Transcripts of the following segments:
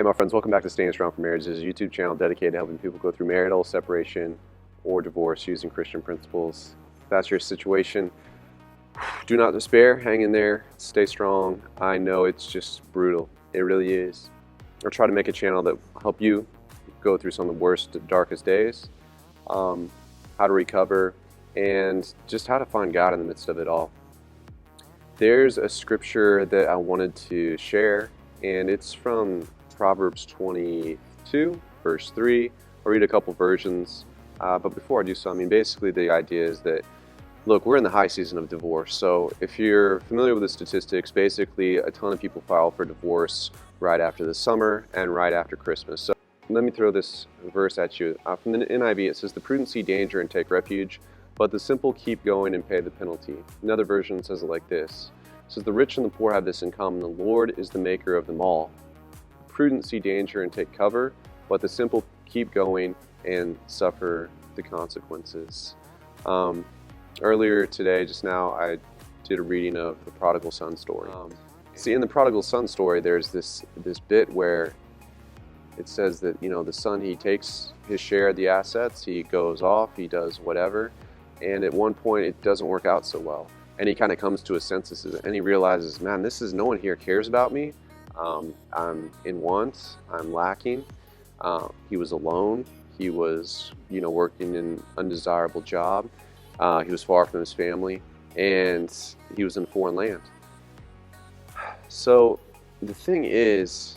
Hey my friends, welcome back to Staying Strong for Marriage. This is a YouTube channel dedicated to helping people go through marital separation or divorce using Christian principles. If that's your situation, do not despair, hang in there, stay strong. I know it's just brutal, it really is. I'll try to make a channel that will help you go through some of the worst, darkest days, how to recover, and just how to find God in the midst of it all. There's a scripture that I wanted to share, and it's from Proverbs 22, verse 3. I'll read a couple versions, but before I do so, basically the idea is that, look, we're in the high season of divorce, so if you're familiar with the statistics, basically a ton of people file for divorce right after the summer and right after Christmas. So let me throw this verse at you. From the NIV, it says, "The prudent see danger and take refuge, but the simple keep going and pay the penalty." Another version says it like this. It says, "The rich and the poor have this in common. The Lord is the maker of them all. Prudent see danger and take cover, but the simple keep going and suffer the consequences." Earlier today, just now, I did a reading of the prodigal son story. See, in the prodigal son story, there's this bit where it says that, the son, he takes his share of the assets, he goes off, he does whatever, and at one point it doesn't work out so well. And he kind of comes to his senses and he realizes, man, no one here cares about me. I'm in want, I'm lacking. He was alone, he was working in an undesirable job, he was far from his family, and he was in a foreign land. So the thing is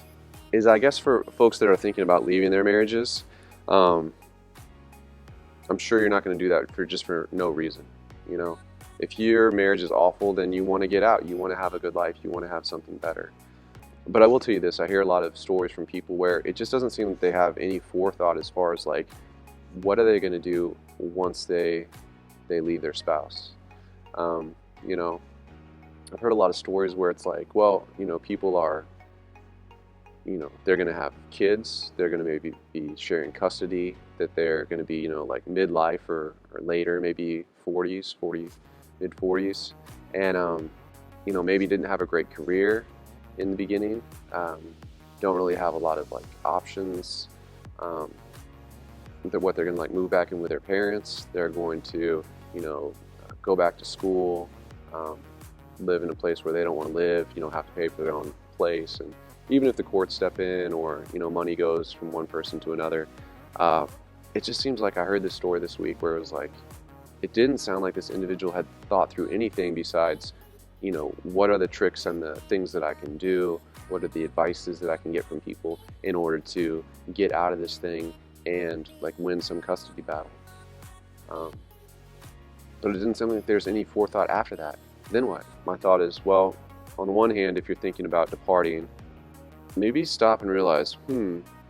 I guess for folks that are thinking about leaving their marriages, I'm sure you're not going to do that for no reason. If your marriage is awful, then you want to get out, you want to have a good life, you want to have something better. But I will tell you this, I hear a lot of stories from people where it just doesn't seem like they have any forethought as far as like, what are they going to do once they leave their spouse? I've heard a lot of stories where it's like, well, people are, they're going to have kids, they're going to maybe be sharing custody, that they're going to be, like midlife or later, maybe mid 40s, and, maybe didn't have a great career in the beginning, don't really have a lot of options, what they're going to move back in with their parents, they're going to go back to school, live in a place where they don't want to live, have to pay for their own place, and even if the courts step in or money goes from one person to another, it just seems like I heard this story this week where it was like, it didn't sound like this individual had thought through anything besides what are the tricks and the things that I can do, what are the advices that I can get from people in order to get out of this thing and win some custody battle. But it didn't seem like there's any forethought after that. Then what? My thought is, well, on the one hand, if you're thinking about departing, maybe stop and realize,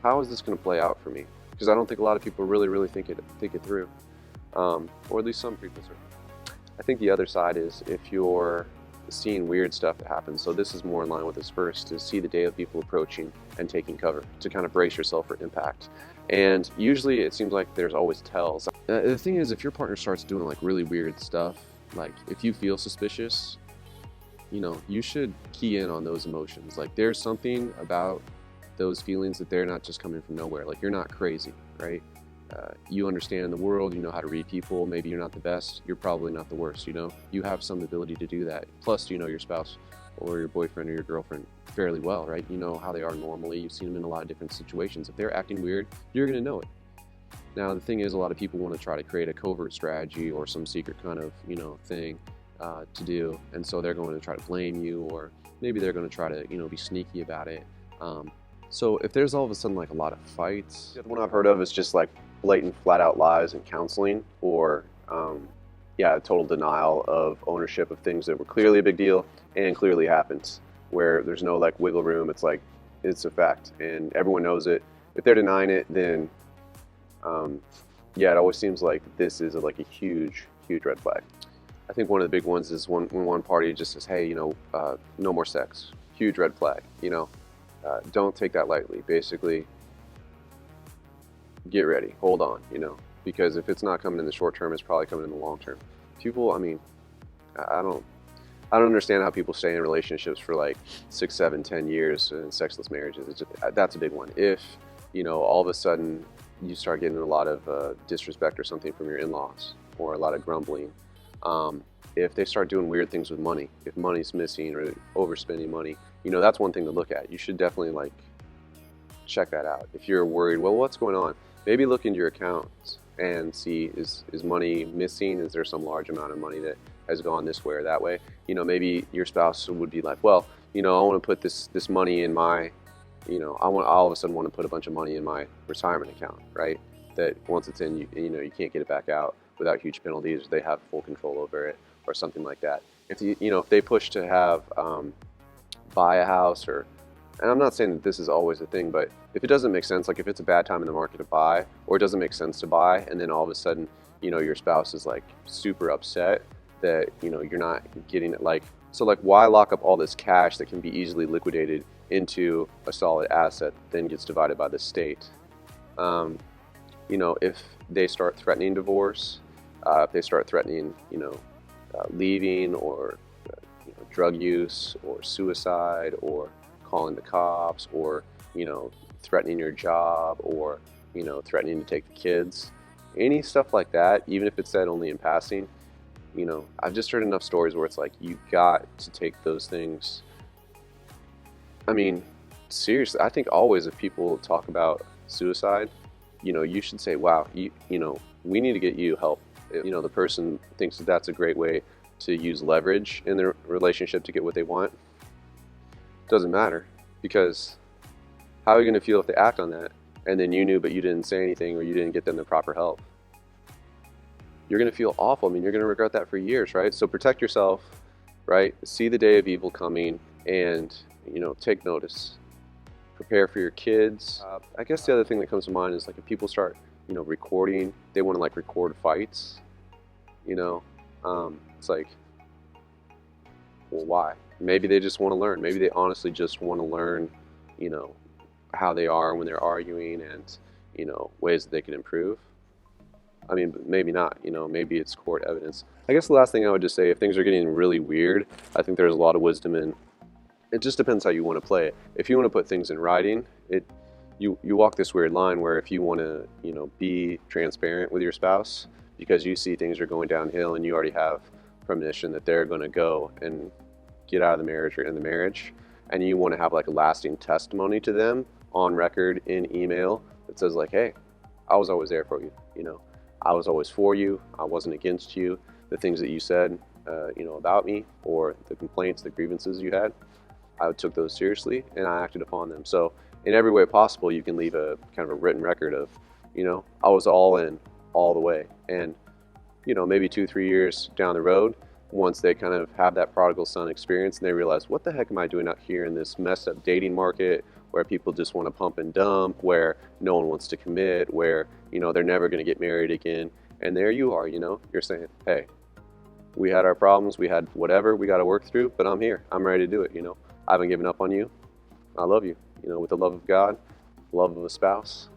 how is this going to play out for me? Because I don't think a lot of people really think it through, or at least some people are. I think the other side is if you're seeing weird stuff that happens, so this is more in line with this verse, to see the day of people approaching and taking cover, to kind of brace yourself for impact. And usually it seems like there's always tells. The thing is, if your partner starts doing really weird stuff, if you feel suspicious, you should key in on those emotions. There's something about those feelings that they're not just coming from nowhere. You're not crazy, right? You understand the world, you know how to read people. Maybe you're not the best, you're probably not the worst, you have some ability to do that. Plus, you know your spouse or your boyfriend or your girlfriend fairly well, right? You know how they are normally, you've seen them in a lot of different situations. If they're acting weird, you're going to know it. Now, the thing is, a lot of people want to try to create a covert strategy or some secret kind of, thing to do, and so they're going to try to blame you, or maybe they're going to try to, be sneaky about it. So if there's all of a sudden a lot of fights, the one I've heard of is just blatant flat out lies in counseling, or total denial of ownership of things that were clearly a big deal and clearly happened, where there's no wiggle room. It's a fact and everyone knows it. If they're denying it, then it always seems like this is a huge red flag. I think one of the big ones is when one party just says, hey, no more sex. Huge red flag. Don't take that lightly. Basically, get ready, hold on, because if it's not coming in the short term, it's probably coming in the long term. People, I don't I don't understand how people stay in relationships for like 6, 7, 10 years in sexless marriages. It's just, that's a big one. If, you know, all of a sudden you start getting a lot of disrespect or something from your in-laws, or a lot of grumbling, if they start doing weird things with money, if money's missing or overspending money, you know, that's one thing to look at. You should definitely like check that out. If you're worried, well, what's going on? Maybe look into your accounts and see, is money missing? Is there some large amount of money that has gone this way or that way? You know, maybe your spouse would be like, well, you know, I want to put this money in my, you know, I all of a sudden want to put a bunch of money in my retirement account, right? That once it's in, you know, you can't get it back out without huge penalties. They have full control over it, or something like that. If you know, if they push to have buy a house, or, and I'm not saying that this is always a thing, but if it doesn't make sense, like if it's a bad time in the market to buy, or it doesn't make sense to buy, and then all of a sudden, you know, your spouse is like super upset that, you know, you're not getting it, like, so like why lock up all this cash that can be easily liquidated into a solid asset that then gets divided by the state? You know, if they start threatening divorce, if they start threatening, you know, leaving, or you know, drug use, or suicide, or calling the cops, or, you know, threatening your job, or, you know, threatening to take the kids, any stuff like that, even if it's said only in passing, you know, I've just heard enough stories where it's like, you got to take those things, I mean, seriously. I think always if people talk about suicide, you know, you should say, wow, you know, we need to get you help. You know, the person thinks that that's a great way to use leverage in their relationship to get what they want. Doesn't matter, because how are you going to feel if they act on that, and then you knew but you didn't say anything, or you didn't get them the proper help? You're going to feel awful. I mean, you're going to regret that for years, right? So protect yourself, right? See the day of evil coming, and, you know, take notice. Prepare for your kids. I guess the other thing that comes to mind is like if people start, you know, recording, they want to like record fights, you know, it's like, well, why? Maybe they just want to learn. Maybe they honestly just want to learn, you know, how they are when they're arguing, and, you know, ways that they can improve. I mean, maybe not, you know, maybe it's court evidence. I guess the last thing I would just say, if things are getting really weird, I think there's a lot of wisdom in, it just depends how you want to play it. If you want to put things in writing, you walk this weird line where if you want to, you know, be transparent with your spouse, because you see things are going downhill and you already have premonition that they're going to go and get out of the marriage or in the marriage, and you want to have like a lasting testimony to them on record in email that says like, hey, I was always there for you, you know, I was always for you, I wasn't against you, the things that you said, you know, about me, or the complaints, the grievances you had, I took those seriously and I acted upon them. So in every way possible, you can leave a kind of a written record of, you know, I was all in all the way. And, you know, maybe 2-3 years down the road, once they kind of have that prodigal son experience and they realize, what the heck am I doing out here in this messed up dating market where people just want to pump and dump, where no one wants to commit, where, you know, they're never going to get married again. And there you are, you know, you're saying, hey, we had our problems, we had whatever we got to work through, but I'm here, I'm ready to do it, you know. I haven't given up on you. I love you, you know, with the love of God, love of a spouse,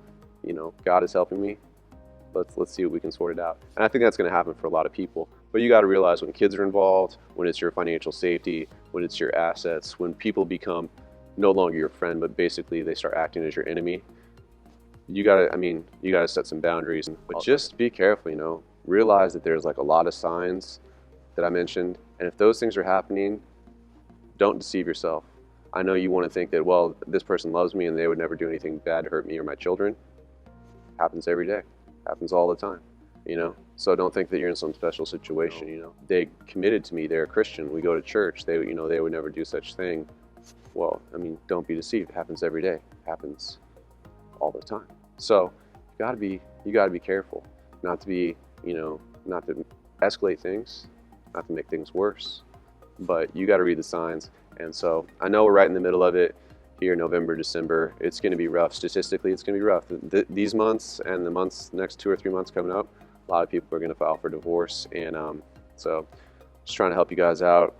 you know, God is helping me. Let's see what we can sort it out. And I think that's going to happen for a lot of people. But you got to realize when kids are involved, when it's your financial safety, when it's your assets, when people become no longer your friend, but basically they start acting as your enemy, you got to, I mean, you got to set some boundaries. But just be careful, you know, realize that there's like a lot of signs that I mentioned. And if those things are happening, don't deceive yourself. I know you want to think that, well, this person loves me and they would never do anything bad to hurt me or my children. Happens every day. Happens all the time, you know. So don't think that you're in some special situation, you know. They committed to me, they're a Christian, we go to church, they, you know, they would never do such thing. Well, I mean, don't be deceived. It happens every day. It happens all the time. So you gotta be careful, not to be, you know, not to escalate things, not to make things worse. But you got to read the signs. And so I know we're right in the middle of it here, November, December. It's going to be rough. Statistically, it's going to be rough. These months and the months, next 2 or 3 months coming up, a lot of people are going to file for divorce. And so just trying to help you guys out.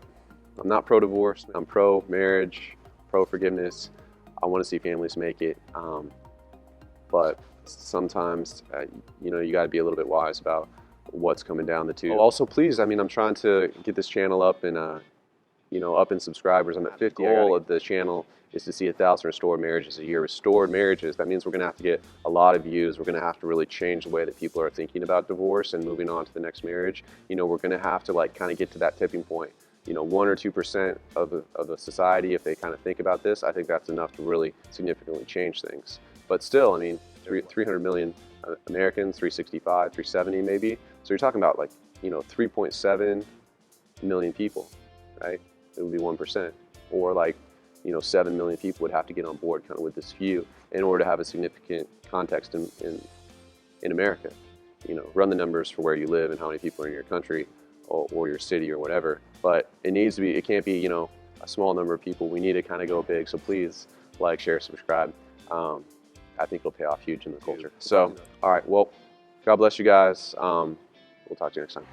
I'm not pro-divorce. I'm pro-marriage, pro-forgiveness. I want to see families make it. But sometimes, you know, you got to be a little bit wise about what's coming down the tube. Also, please, I mean, I'm trying to get this channel up in up in subscribers. I'm at 50. The goal of the channel is to see 1,000 restored marriages a year. Restored marriages, that means we're going to have to get a lot of views. We're going to have to really change the way that people are thinking about divorce and moving on to the next marriage. We're going to have to like kind of get to that tipping point. 1 or 2% of the society, if they kind of think about this, I think that's enough to really significantly change things. But still, I mean, 300 million Americans, 365, 370 maybe. So you're talking about like, 3.7 million people, right? It would be 1%. Or like, 7 million people would have to get on board kind of with this view in order to have a significant context in America. Run the numbers for where you live and how many people are in your country or your city or whatever. But it needs to be, it can't be, a small number of people. We need to kind of go big. So please like, share, subscribe. I think it'll pay off huge in the culture. So, all right, well, God bless you guys. We'll talk to you next time.